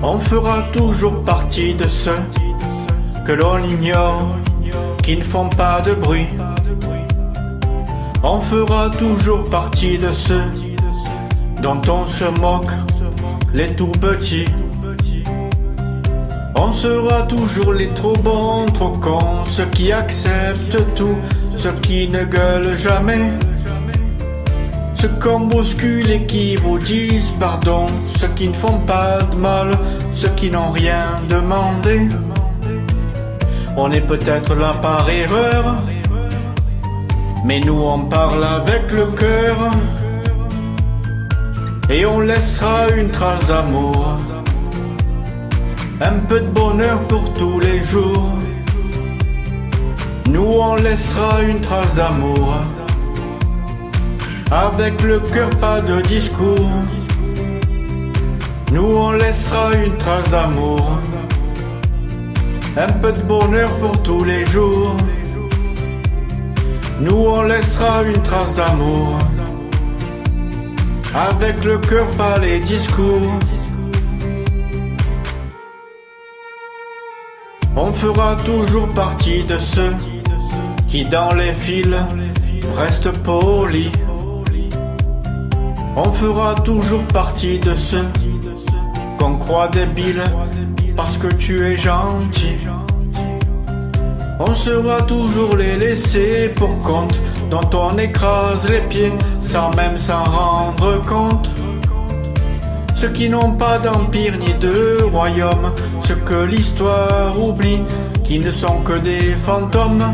On fera toujours partie de ceux que l'on ignore, qui ne font pas de bruit. On fera toujours partie de ceux dont on se moque, les tout petits. On sera toujours les trop bons, trop cons, ceux qui acceptent tout, ceux qui ne gueulent jamais, ceux qu'on bouscule et qui vous disent pardon, ceux qui ne font pas de mal, ceux qui n'ont rien demandé. On est peut-être là par erreur, mais nous on parle avec le cœur, et on laissera une trace d'amour, un peu de bonheur pour tous les jours. Nous on laissera une trace d'amour, avec le cœur, pas de discours. Nous on laissera une trace d'amour, un peu de bonheur pour tous les jours. Nous on laissera une trace d'amour, avec le cœur, pas les discours. On fera toujours partie de ceux qui dans les fils restent polis. On fera toujours partie de ceux qu'on croit débiles parce que tu es gentil. On sera toujours les laissés pour compte, dont on écrase les pieds sans même s'en rendre compte. Ceux qui n'ont pas d'empire ni de royaume, ceux que l'histoire oublie, qui ne sont que des fantômes.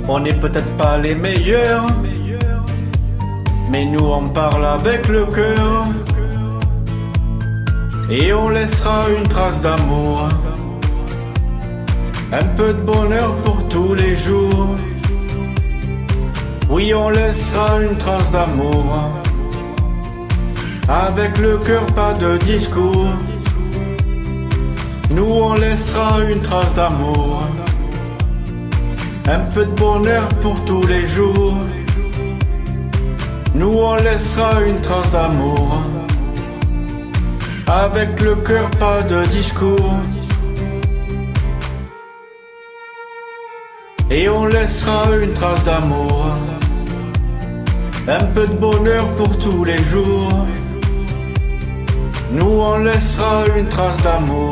On n'est peut-être pas les meilleurs, mais nous on parle avec le cœur, et on laissera une trace d'amour, un peu de bonheur pour tous les jours. Oui, on laissera une trace d'amour, avec le cœur, pas de discours. Nous on laissera une trace d'amour, un peu de bonheur pour tous les jours. Nous on laissera une trace d'amour, avec le cœur, pas de discours. Et on laissera une trace d'amour, un peu de bonheur pour tous les jours. Nous on laissera une trace d'amour,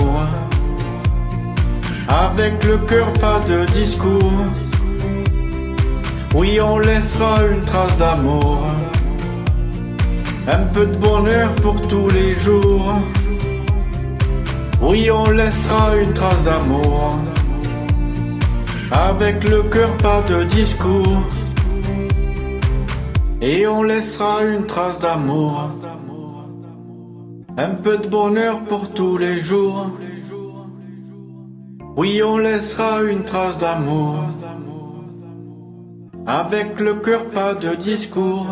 avec le cœur, pas de discours. Oui, on laissera une trace d'amour, un peu de bonheur pour tous les jours. Oui, on laissera une trace d'amour, avec le cœur, pas de discours. Et on laissera une trace d'amour, un peu de bonheur pour tous les jours. Oui, on laissera une trace d'amour, avec le cœur, pas de discours.